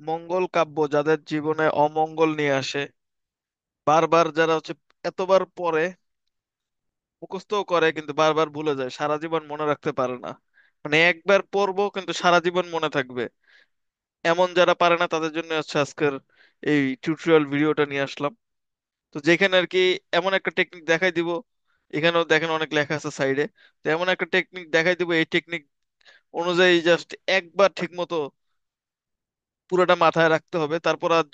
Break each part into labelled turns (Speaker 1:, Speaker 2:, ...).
Speaker 1: মঙ্গল কাব্য যাদের জীবনে অমঙ্গল নিয়ে আসে, বারবার যারা এতবার পড়ে, মুখস্থও করে কিন্তু বারবার ভুলে যায়, সারা জীবন মনে রাখতে পারে না। মানে একবার পড়বো কিন্তু সারা জীবন মনে থাকবে, এমন যারা পারে না তাদের জন্য আজকের এই টিউটোরিয়াল ভিডিওটা নিয়ে আসলাম। তো যেখানে আর কি এমন একটা টেকনিক দেখাই দিব, এখানেও দেখেন অনেক লেখা আছে সাইডে। তো এমন একটা টেকনিক দেখাই দিব, এই টেকনিক অনুযায়ী জাস্ট একবার ঠিক মতো পুরোটা মাথায় রাখতে হবে, তারপর আর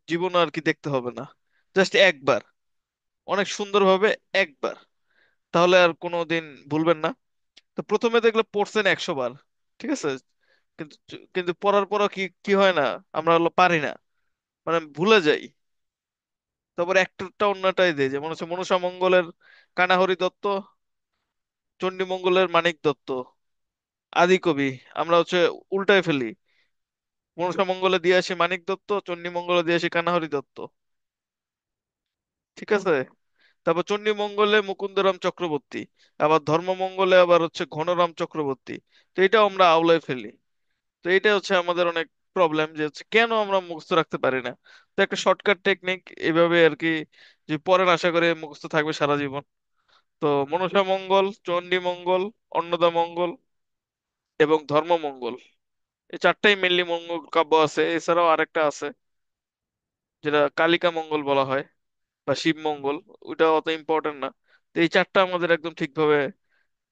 Speaker 1: জীবন আর কি দেখতে হবে না। জাস্ট একবার, অনেক সুন্দরভাবে একবার, তাহলে আর কোনো দিন ভুলবেন না। তো প্রথমে দেখলে পড়ছেন 100 বার, ঠিক আছে, কিন্তু কিন্তু পড়ার পরও কি কি হয় না, আমরা হলো পারি না, মানে ভুলে যাই। তারপর একটা অন্যটাই দেয়, যেমন হচ্ছে মনসা মঙ্গলের কানাহরি দত্ত, চণ্ডী মঙ্গলের মানিক দত্ত, আদি কবি। আমরা উল্টায় ফেলি, মনসা মঙ্গলে দিয়ে আসি মানিক দত্ত, চণ্ডী মঙ্গলে দিয়ে আসি কানাহরি দত্ত, ঠিক আছে। তারপর চণ্ডী মঙ্গলে মুকুন্দরাম চক্রবর্তী, আবার ধর্মমঙ্গলে আবার ঘনরাম চক্রবর্তী। তো এটাও আমরা আওলায় ফেলি। তো এটা আমাদের অনেক প্রবলেম, যে কেন আমরা মুখস্থ রাখতে পারি না। তো একটা শর্টকাট টেকনিক এভাবে আর কি, যে পড়েন আশা করে মুখস্থ থাকবে সারা জীবন। তো মনসা মঙ্গল, চণ্ডী মঙ্গল, অন্নদা মঙ্গল এবং ধর্মমঙ্গল, এই চারটাই মেনলি মঙ্গল কাব্য আছে। এছাড়াও আরেকটা আছে যেটা কালিকা মঙ্গল বলা হয়, বা শিব মঙ্গল, ওটা অত ইম্পর্টেন্ট না। তো এই চারটা আমাদের একদম ঠিকভাবে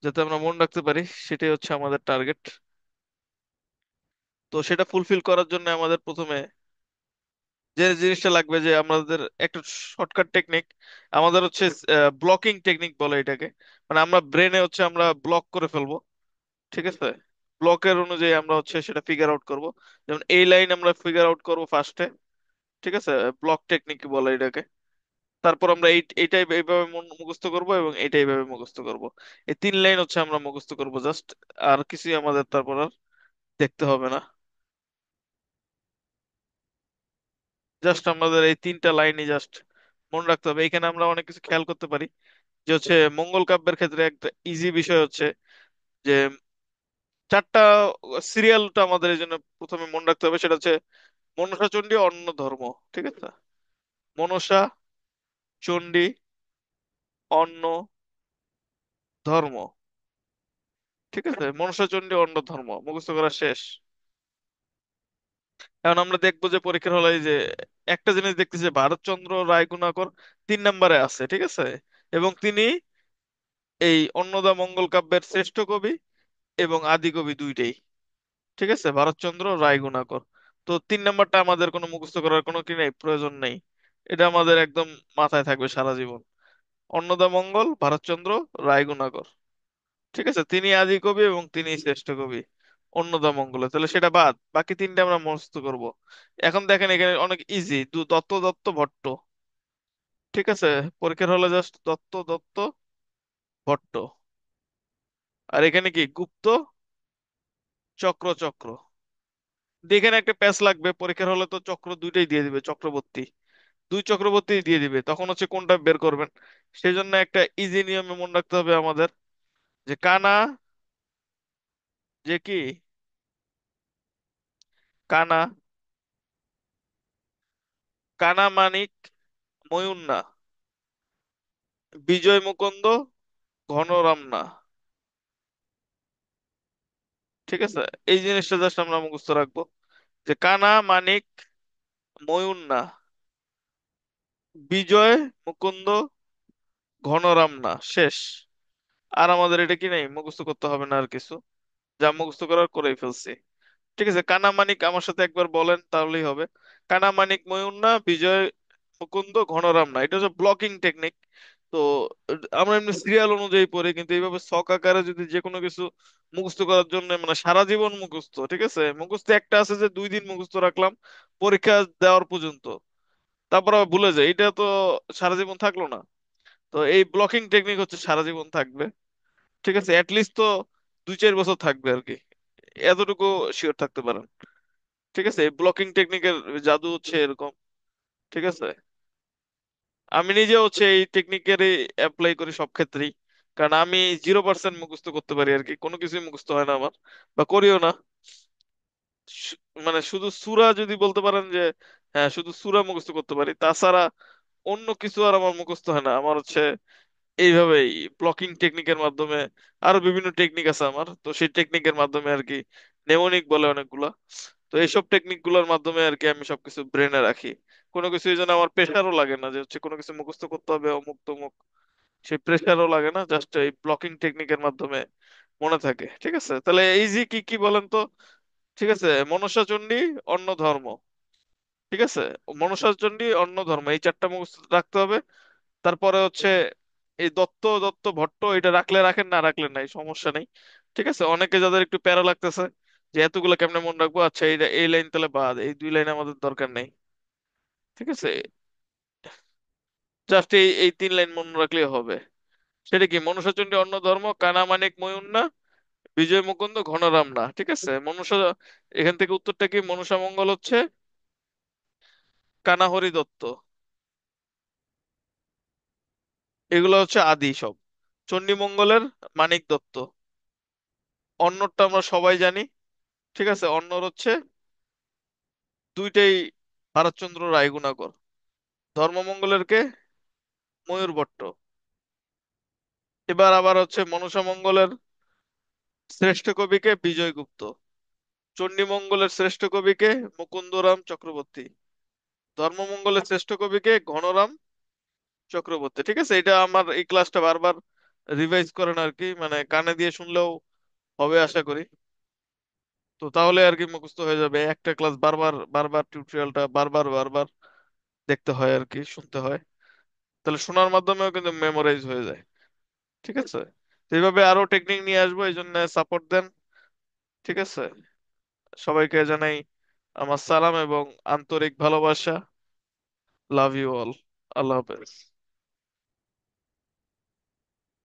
Speaker 1: যাতে আমরা মনে রাখতে পারি, সেটাই আমাদের টার্গেট। তো সেটা ফুলফিল করার জন্য আমাদের প্রথমে যে জিনিসটা লাগবে, যে আমাদের একটা শর্টকাট টেকনিক, আমাদের ব্লকিং টেকনিক বলে এটাকে। মানে আমরা ব্রেনে আমরা ব্লক করে ফেলবো, ঠিক আছে। ব্লকের অনুযায়ী আমরা সেটা ফিগার আউট করব। যেমন এই লাইন আমরা ফিগার আউট করব ফার্স্টে, ঠিক আছে, ব্লক টেকনিক বলে এটাকে। তারপর আমরা এইটাই এইভাবে মুখস্থ করব এবং এইটাই এইভাবে মুখস্থ করব। এই 3 লাইন আমরা মুখস্থ করব জাস্ট, আর কিছুই আমাদের তারপর আর দেখতে হবে না। জাস্ট আমাদের এই 3টা লাইনই জাস্ট মনে রাখতে হবে। এখানে আমরা অনেক কিছু খেয়াল করতে পারি, যে মঙ্গল কাব্যের ক্ষেত্রে একটা ইজি বিষয় যে চারটা সিরিয়ালটা আমাদের এই জন্য প্রথমে মনে রাখতে হবে। সেটা মনসা চণ্ডী অন্য ধর্ম, ঠিক আছে। মনসা চণ্ডী অন্য ধর্ম, ঠিক আছে। মনসা চণ্ডী অন্য ধর্ম মুখস্থ করা শেষ। এখন আমরা দেখবো যে পরীক্ষার হলে এই যে একটা জিনিস দেখতেছি, ভারতচন্দ্র রায়গুণাকর 3 নম্বরে আছে, ঠিক আছে। এবং তিনি এই অন্নদা মঙ্গল কাব্যের শ্রেষ্ঠ কবি এবং আদি কবি দুইটাই, ঠিক আছে, ভারতচন্দ্র রায়গুণাকর। তো 3 নম্বরটা আমাদের কোনো মুখস্থ করার কোনো কি নেই, প্রয়োজন নেই। এটা আমাদের একদম মাথায় থাকবে সারা জীবন। অন্নদা মঙ্গল, ভারতচন্দ্র রায়গুণাকর, ঠিক আছে, তিনি আদি কবি এবং তিনি শ্রেষ্ঠ কবি অন্নদা মঙ্গলে। তাহলে সেটা বাদ, বাকি 3টে আমরা মুখস্থ করব। এখন দেখেন এখানে অনেক ইজি, দত্ত দত্ত ভট্ট, ঠিক আছে। পরীক্ষার হলে জাস্ট দত্ত দত্ত ভট্ট। আর এখানে কি গুপ্ত চক্র চক্র। এখানে একটা প্যাচ লাগবে, পরীক্ষার হলে তো চক্র দুইটাই দিয়ে দিবে, চক্রবর্তী, দুই চক্রবর্তী দিয়ে দিবে, তখন কোনটা বের করবেন। সেই জন্য একটা ইজি নিয়মে মনে রাখতে হবে আমাদের, যে কানা, যে কি কানা, কানা মানিক ময়ূর না, বিজয় মুকুন্দ ঘনরাম না, ঠিক আছে। এই জিনিসটা জাস্ট আমরা মুখস্থ রাখবো, যে কানা মানিক ময়ূর না, বিজয় মুকুন্দ ঘনরাম না, শেষ। আর আমাদের এটা কি নেই, মুখস্থ করতে হবে না আর কিছু, যা মুখস্থ করার করেই ফেলছি। ঠিক আছে, কানামানিক আমার সাথে একবার বলেন তাহলেই হবে। কানামানিক ময়ূর না, বিজয় মুকুন্দ ঘনরাম না, এটা ব্লকিং টেকনিক। তো আমরা এমনি সিরিয়াল অনুযায়ী পড়ি, কিন্তু এইভাবে ছক আকারে যদি যে কোনো কিছু মুখস্থ করার জন্য, মানে সারা জীবন মুখস্থ, ঠিক আছে, মুখস্থ একটা আছে যে 2 দিন মুখস্থ রাখলাম পরীক্ষা দেওয়ার পর্যন্ত, তারপর আবার ভুলে যায়, এটা তো সারা জীবন থাকলো না। তো এই ব্লকিং টেকনিক সারা জীবন থাকবে, ঠিক আছে, লিস্ট তো 2-4 বছর থাকবে আর কি, এতটুকু শিওর থাকতে পারেন। ঠিক আছে, ব্লকিং টেকনিকের জাদু এরকম, ঠিক আছে। আমি নিজে এই টেকনিকেরই অ্যাপ্লাই করি সব ক্ষেত্রেই, কারণ আমি 0% মুখস্থ করতে পারি আর কি, কোনো কিছুই মুখস্থ হয় না আমার, বা করিও না। মানে শুধু সূরা যদি বলতে পারেন যে হ্যাঁ শুধু সূরা মুখস্থ করতে পারি, তাছাড়া অন্য কিছু আর আমার মুখস্থ হয় না। আমার হচ্ছে এইভাবেই ব্লকিং টেকনিকের মাধ্যমে, আরো বিভিন্ন টেকনিক আছে আমার, তো সেই টেকনিকের মাধ্যমে আর কি, নেমোনিক বলে অনেকগুলা, তো এইসব টেকনিক গুলোর মাধ্যমে আর কি আমি সবকিছু ব্রেনে রাখি। কোনো কিছু এই জন্য আমার প্রেশারও লাগে না যে হচ্ছে কোনো কিছু মুখস্থ করতে হবে অমুক তমুক, সেই প্রেশারও লাগে না, জাস্ট এই ব্লকিং টেকনিকের মাধ্যমে মনে থাকে। ঠিক আছে, তাহলে ইজি কি কি বলেন তো? ঠিক আছে, মনসা চণ্ডী, অন্য ধর্ম। ঠিক আছে, মনসা চণ্ডী, অন্য ধর্ম, এই চারটা মুখস্থ রাখতে হবে। তারপরে হচ্ছে এই দত্ত, দত্ত ভট্ট, এটা রাখলে রাখেন, না রাখলে নাই, সমস্যা নেই। ঠিক আছে, অনেকে যাদের একটু প্যারা লাগতেছে যে এতগুলো কেমনে মনে রাখবো, আচ্ছা এই এই লাইন তাহলে বাদ, এই দুই লাইন আমাদের দরকার নেই। ঠিক আছে, জাস্ট এই এই তিন লাইন মনে রাখলেই হবে। সেটা কি, মনুষ্যচণ্ডী, অন্য ধর্ম, কানা মানিক ময়ূর, বিজয় মুকুন্দ, ঘনরাম না। ঠিক আছে, মনুষ্য, এখান থেকে উত্তরটা কি, মনসা মঙ্গল হচ্ছে কানাহরি দত্ত। এগুলো হচ্ছে আদি সব। চণ্ডী মঙ্গলের মানিক দত্ত। অন্যটা আমরা সবাই জানি। ঠিক আছে, অন্যর হচ্ছে দুইটাই ভারতচন্দ্র রায়গুণাকর। ধর্মমঙ্গলের কে, ময়ূর ভট্ট। এবার আবার হচ্ছে মনসা মঙ্গলের শ্রেষ্ঠ কবিকে, বিজয়গুপ্ত। চণ্ডীমঙ্গলের শ্রেষ্ঠ কবিকে, মুকুন্দরাম চক্রবর্তী। ধর্মমঙ্গলের শ্রেষ্ঠ কবিকে, ঘনরাম চক্রবর্তী। ঠিক আছে, এটা আমার এই ক্লাসটা বারবার রিভাইজ করেন আর কি, মানে কানে দিয়ে শুনলেও হবে আশা করি। তো তাহলে আর কি মুখস্থ হয়ে যাবে, একটা ক্লাস বারবার বারবার টিউটোরিয়ালটা বারবার বারবার দেখতে হয় আর কি, শুনতে হয়। তাহলে শোনার মাধ্যমেও কিন্তু মেমোরাইজ হয়ে যায়। ঠিক আছে, তো এইভাবে আরো টেকনিক নিয়ে আসবো, এই জন্য সাপোর্ট দেন। ঠিক আছে, সবাইকে জানাই আমার সালাম এবং আন্তরিক ভালোবাসা। Love you all. আল্লাহ হাফেজ।